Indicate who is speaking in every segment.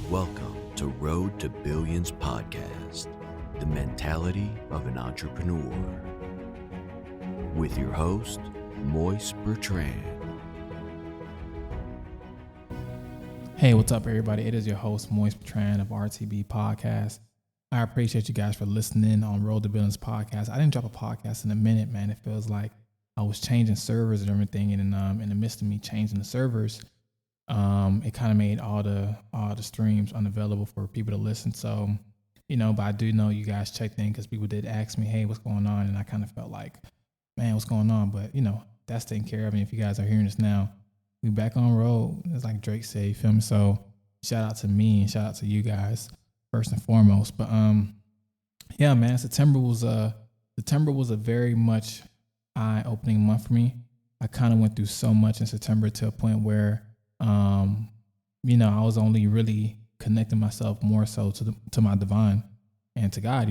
Speaker 1: Welcome to Road to Billions podcast, the mentality of an entrepreneur. With your host, Moise Bertrand.
Speaker 2: Hey, what's up, everybody? It is your host, Moise Bertrand of RTB Podcast. I appreciate you guys for listening on Road to Billions podcast. I didn't drop a podcast in a minute, man. It feels like I was changing servers and everything, and in the midst of me changing the servers, it kind of made all the streams unavailable for people to listen. So, but I do know you guys checked in because people did ask me, hey, what's going on? And I kind of felt like, man, what's going on? But, that's taken care of. And if you guys are hearing this now, we back on road. It's like Drake said, you feel me? So shout out to me and shout out to you guys first and foremost. But, yeah, man, September was a very much eye-opening month for me. I kind of went through so much in September to a point where, I was only really connecting myself more so to my divine and to God.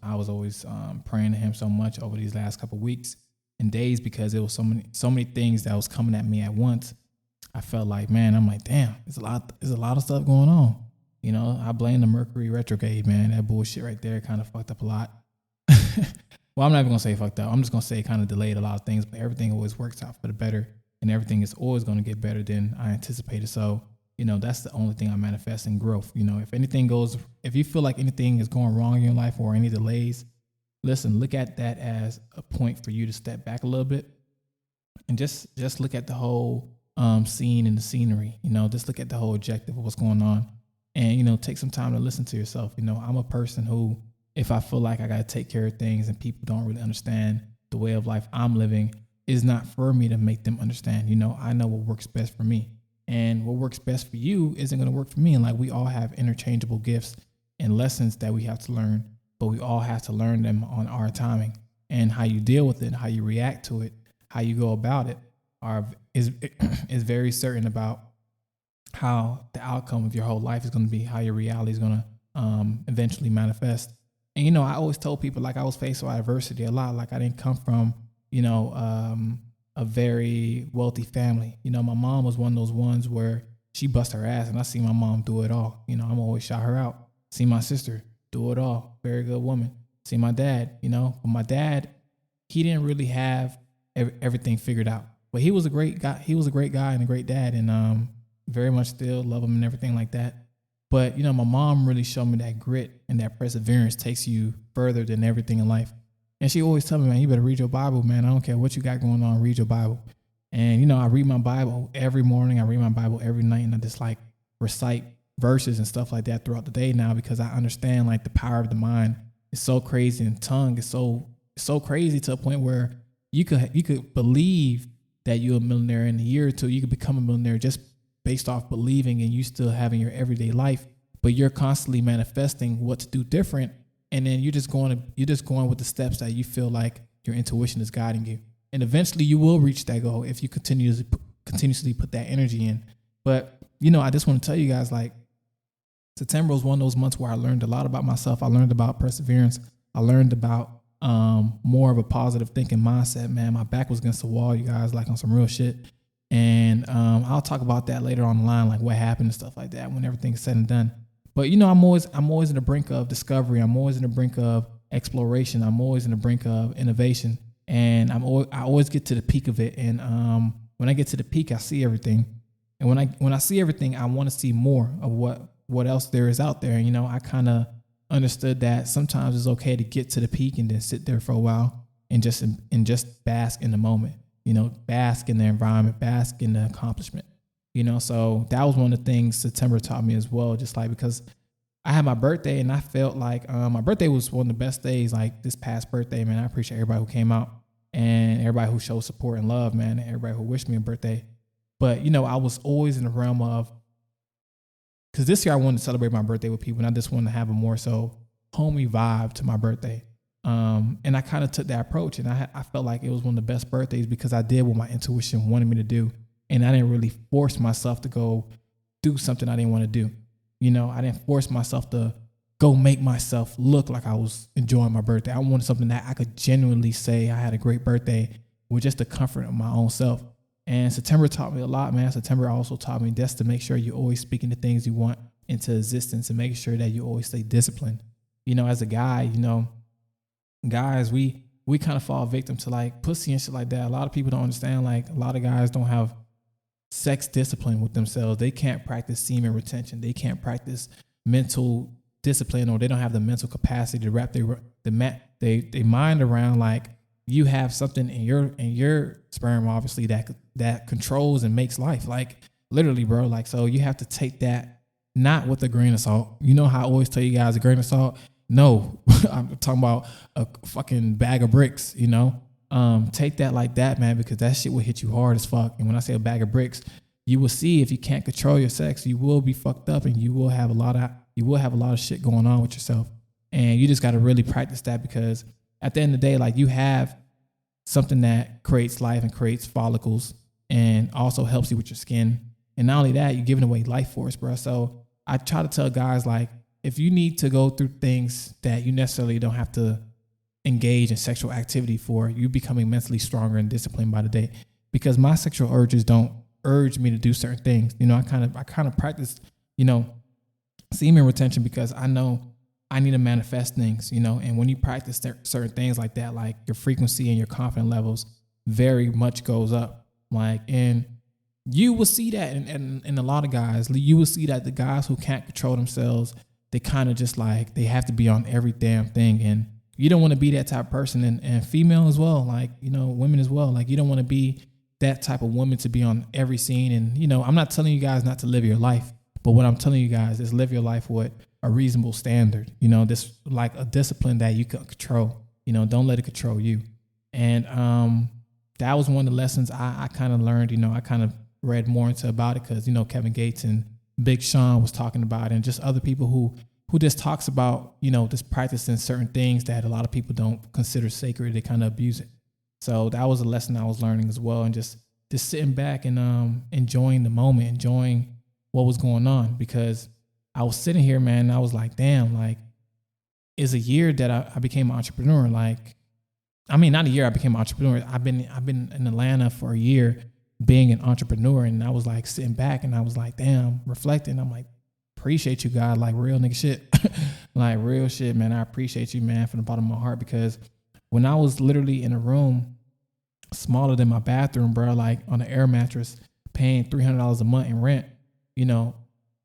Speaker 2: I was always praying to Him so much over these last couple of weeks and days because it was so many things that was coming at me at once. I felt like, man, I'm like, damn, there's a lot of stuff going on. I blame the Mercury retrograde, man. That bullshit right there kind of fucked up a lot. Well, I'm not even gonna say fucked up. I'm just gonna say it kind of delayed a lot of things, but everything always works out for the better. And everything is always going to get better than I anticipated. So, that's the only thing I manifest in growth. If you feel like anything is going wrong in your life or any delays, listen, look at that as a point for you to step back a little bit and just look at the whole scene and the scenery, just look at the whole objective of what's going on and, take some time to listen to yourself. I'm a person who, if I feel like I got to take care of things and people don't really understand the way of life I'm living, is not for me to make them understand. I know what works best for me, and what works best for you isn't going to work for me. And like, we all have interchangeable gifts and lessons that we have to learn, but we all have to learn them on our timing. And how you deal with it, how you react to it, how you go about it is very certain about how the outcome of your whole life is going to be, how your reality is going to eventually manifest. And, I always told people, like, I was faced with adversity a lot. Like, I didn't come from a very wealthy family. My mom was one of those ones where she bust her ass, and I see my mom do it all. I'm always shout her out. See my sister do it all. Very good woman. See my dad, but my dad, he didn't really have everything figured out, but he was a great guy. He was a great guy and a great dad, and very much still love him and everything like that. But, my mom really showed me that grit and that perseverance takes you further than everything in life. And she always tell me, man, you better read your Bible, man. I don't care what you got going on, read your Bible. And, I read my Bible every morning. I read my Bible every night. And I just like recite verses and stuff like that throughout the day now, because I understand like the power of the mind is so crazy, and tongue is so crazy to a point where you could believe that you're a millionaire in a year or two. You could become a millionaire just based off believing, and you still having your everyday life, but you're constantly manifesting what to do different. And then you're just going with the steps that you feel like your intuition is guiding you. And eventually you will reach that goal if you continuously put that energy in. But, I just want to tell you guys, like, September was one of those months where I learned a lot about myself. I learned about perseverance. I learned about more of a positive thinking mindset, man. My back was against the wall, you guys, like on some real shit. And I'll talk about that later on the line, like what happened and stuff like that when everything's said and done. But, I'm always in the brink of discovery. I'm always in the brink of exploration. I'm always in the brink of innovation. And I always get to the peak of it. And when I get to the peak, I see everything. And when I see everything, I want to see more of what else there is out there. And, I kind of understood that sometimes it's okay to get to the peak and then sit there for a while and just bask in the moment, bask in the environment, bask in the accomplishment. So that was one of the things September taught me as well, just like, because I had my birthday and I felt like my birthday was one of the best days, like this past birthday, man. I appreciate everybody who came out and everybody who showed support and love, man, and everybody who wished me a birthday. But, I was always in the realm of, because this year I wanted to celebrate my birthday with people, and I just wanted to have a more so homey vibe to my birthday. And I kind of took that approach, and I felt like it was one of the best birthdays because I did what my intuition wanted me to do. And I didn't really force myself to go do something I didn't want to do. I didn't force myself to go make myself look like I was enjoying my birthday. I wanted something that I could genuinely say I had a great birthday with just the comfort of my own self. And September taught me a lot, man. September also taught me just to make sure you're always speaking the things you want into existence and making sure that you always stay disciplined. You know, as a guy, you know, guys, we kind of fall victim to like pussy and shit like that. A lot of people don't understand, like a lot of guys don't have sex discipline with themselves. They can't practice semen retention. They can't practice mental discipline, or they don't have the mental capacity to wrap their mind around like you have something in your sperm, obviously, that controls and makes life. Like literally, bro. Like, so you have to take that not with a grain of salt. You know how I always tell you guys a grain of salt? No, I'm talking about a fucking bag of bricks, you know? Take that like that, man, because that shit will hit you hard as fuck. And when I say a bag of bricks, you will see if you can't control your sex, you will be fucked up, and you will have a lot of shit going on with yourself. And you just got to really practice that, because at the end of the day, like, you have something that creates life and creates follicles and also helps you with your skin. And not only that, you're giving away life force, bro. So I try to tell guys, like, if you need to go through things that you necessarily don't have to engage in sexual activity for, you becoming mentally stronger and disciplined by the day. Because my sexual urges don't urge me to do certain things. You know, I kind of practice, you know, semen retention, because I know I need to manifest things, you know. And when you practice certain things like that, like, your frequency and your confidence levels very much goes up. Like, and you will see that in a lot of guys. You will see that the guys who can't control themselves, they kind of just like, they have to be on every damn thing. And you don't want to be that type of person. And female as well, like, you know, women as well. Like, you don't want to be that type of woman to be on every scene. And, you know, I'm not telling you guys not to live your life, but what I'm telling you guys is live your life with a reasonable standard. You know, this, like, a discipline that you can control. You know, don't let it control you. And that was one of the lessons I kind of learned. You know, I kind of read more into about it because, you know, Kevin Gates and Big Sean was talking about it, and just other people who just talks about, you know, just practicing certain things that a lot of people don't consider sacred. They kind of abuse it. So that was a lesson I was learning as well. And just sitting back and enjoying the moment, enjoying what was going on, because I was sitting here, man, and I was like, damn, like, it's a year that I became an entrepreneur. Like, I mean, not a year I became an entrepreneur. I've been in Atlanta for a year being an entrepreneur. And I was like sitting back and I was like, damn, reflecting. I'm like, appreciate you, God, like real nigga shit. Like real shit, man. I appreciate you, man, from the bottom of my heart, because when I was literally in a room smaller than my bathroom, bro, like on an air mattress, paying $300 a month in rent, you know,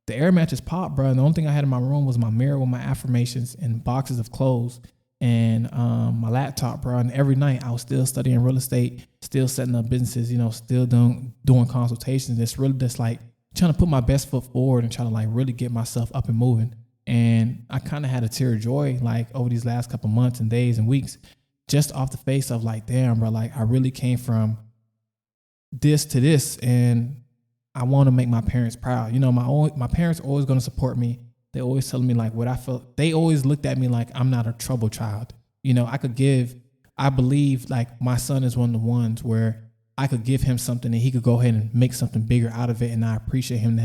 Speaker 2: the air mattress popped, bro. And the only thing I had in my room was my mirror with my affirmations and boxes of clothes and my laptop, bro. And every night I was still studying real estate, still setting up businesses, you know, still doing consultations. It's really just like trying to put my best foot forward and trying to like really get myself up and moving. And I kind of had a tear of joy like over these last couple months and days and weeks, just off the face of like, damn, bro, like I really came from this to this, and I want to make my parents proud. You know, my parents are always going to support me. They always telling me like what I felt. They always looked at me like I'm not a trouble child. You know, I believe like my son is one of the ones where I could give him something and he could go ahead and make something bigger out of it. And I appreciate him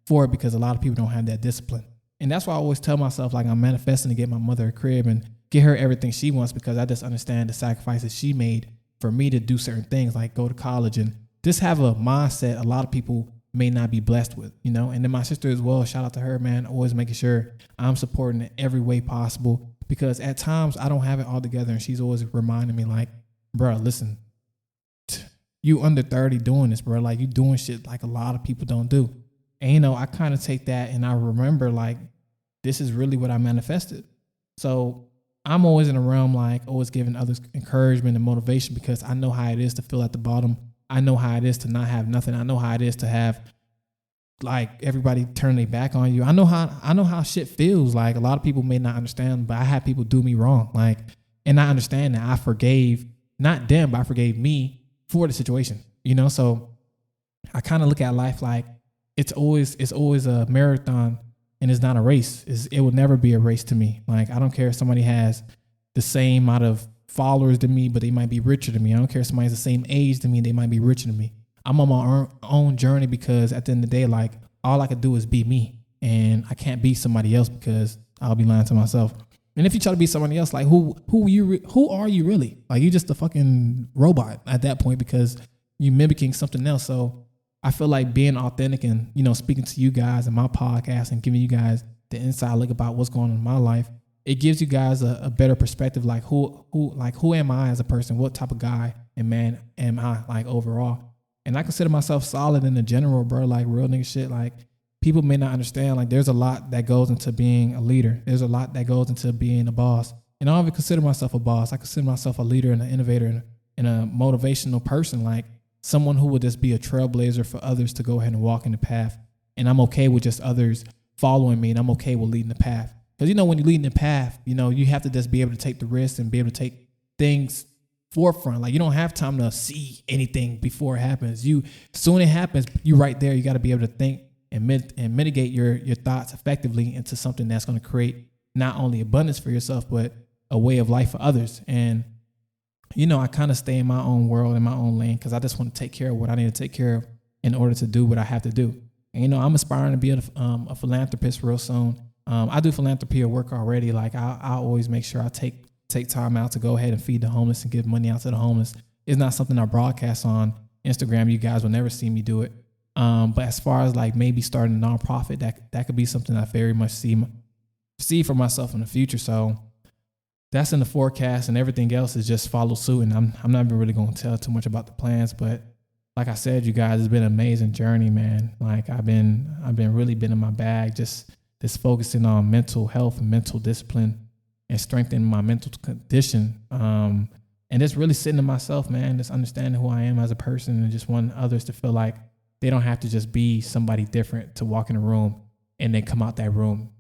Speaker 2: for it, because a lot of people don't have that discipline. And that's why I always tell myself like I'm manifesting to get my mother a crib and get her everything she wants, because I just understand the sacrifices she made for me to do certain things, like go to college and just have a mindset a lot of people may not be blessed with, you know. And then my sister as well, shout out to her, man, always making sure I'm supporting in every way possible, because at times I don't have it all together, and she's always reminding me like, bro, listen, you under 30 doing this, bro. Like, you doing shit like a lot of people don't do. And, you know, I kind of take that and I remember like, this is really what I manifested. So I'm always in a realm, like always giving others encouragement and motivation, because I know how it is to feel at the bottom. I know how it is to not have nothing. I know how it is to have like everybody turn their back on you. I know how shit feels. Like, a lot of people may not understand, but I had people do me wrong. Like, and I understand that I forgave not them, but I forgave me for the situation, you know? So I kind of look at life like it's always a marathon and it's not a race. It will never be a race to me. Like, I don't care if somebody has the same amount of followers than me, but they might be richer than me. I don't care if somebody's the same age than me, they might be richer than me. I'm on my own journey, because at the end of the day, like, all I could do is be me, and I can't be somebody else, because I'll be lying to myself. And if you try to be somebody else, like who are you really? Like, you're just a fucking robot at that point, because you're mimicking something else. So I feel like being authentic and, speaking to you guys in my podcast and giving you guys the inside look about what's going on in my life, it gives you guys a better perspective, like who am I as a person? What type of guy and man am I, like, overall? And I consider myself solid in the general, bro, like real nigga shit. Like, people may not understand, like, there's a lot that goes into being a leader. There's a lot that goes into being a boss. And I don't even consider myself a boss. I consider myself a leader and an innovator and a motivational person, like someone who would just be a trailblazer for others to go ahead and walk in the path. And I'm okay with just others following me, and I'm okay with leading the path. Because, when you're leading the path, you have to just be able to take the risk and be able to take things forefront. Like, you don't have time to see anything before it happens. Soon it happens, you right there. You got to be able to think and mitigate your thoughts effectively into something that's going to create not only abundance for yourself, but a way of life for others. And, I kind of stay in my own world, in my own lane, because I just want to take care of what I need to take care of in order to do what I have to do. And, I'm aspiring to be a philanthropist real soon. I do philanthropy at work already. Like, I always make sure I take time out to go ahead and feed the homeless and give money out to the homeless. It's not something I broadcast on Instagram. You guys will never see me do it. But as far as like maybe starting a nonprofit, that could be something I very much see for myself in the future. So that's in the forecast, and everything else is just follow suit. And I'm not even really going to tell too much about the plans, but like I said, you guys, it's been an amazing journey, man. Like, I've been really been in my bag, just focusing on mental health and mental discipline and strengthening my mental condition. And just really sitting in myself, man, just understanding who I am as a person, and just wanting others to feel like they don't have to just be somebody different to walk in a room and then come out that room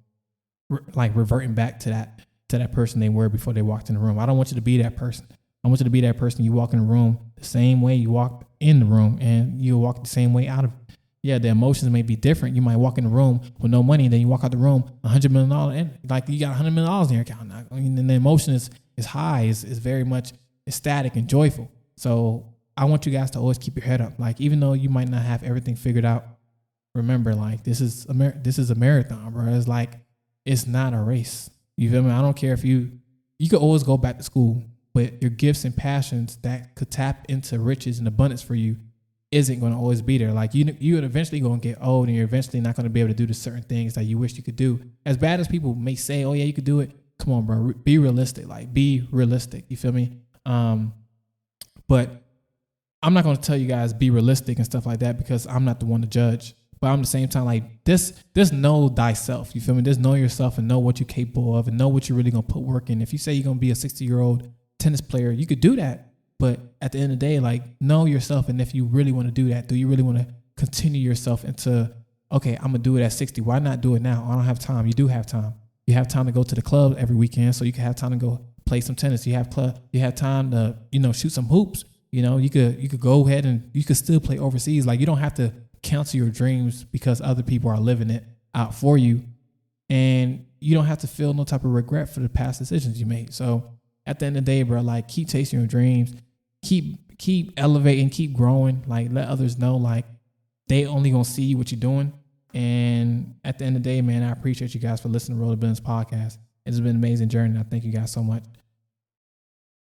Speaker 2: like reverting back to that person they were before they walked in the room. I don't want you to be that person. I want you to be that person. You walk in the room the same way you walked in the room, and you walk the same way out of it. Yeah, the emotions may be different. You might walk in the room with no money, and then you walk out the room $100 million, and like you got $100 million in your account. I mean, and the emotion is high, is very much ecstatic and joyful. So I want you guys to always keep your head up. Like, even though you might not have everything figured out, remember, like, this is a marathon, bro. It's like, it's not a race. You feel me? I don't care if you could always go back to school, but your gifts and passions that could tap into riches and abundance for you isn't going to always be there. Like, you're eventually going to get old, and you're eventually not going to be able to do the certain things that you wish you could do. As bad as people may say, oh yeah, you could do it. Come on, bro. Be realistic. Like, be realistic. You feel me? But I'm not going to tell you guys be realistic and stuff like that, because I'm not the one to judge. But I'm at the same time, like, this know thyself. You feel me? Just know yourself and know what you're capable of and know what you're really going to put work in. If you say you're going to be a 60-year-old tennis player, you could do that. But at the end of the day, like, know yourself. And if you really want to do that, do you really want to continue yourself into, okay, I'm going to do it at 60. Why not do it now? I don't have time. You do have time. You have time to go to the club every weekend, so you can have time to go play some tennis. You have time to, shoot some hoops. You could go ahead and you could still play overseas. Like, you don't have to cancel your dreams because other people are living it out for you. And you don't have to feel no type of regret for the past decisions you made. So at the end of the day, bro, like, keep chasing your dreams. Keep elevating, keep growing. Like, let others know, like, they only gonna see what you're doing. And at the end of the day, man, I appreciate you guys for listening to Road to Billions podcast. It's been an amazing journey. I thank you guys so much.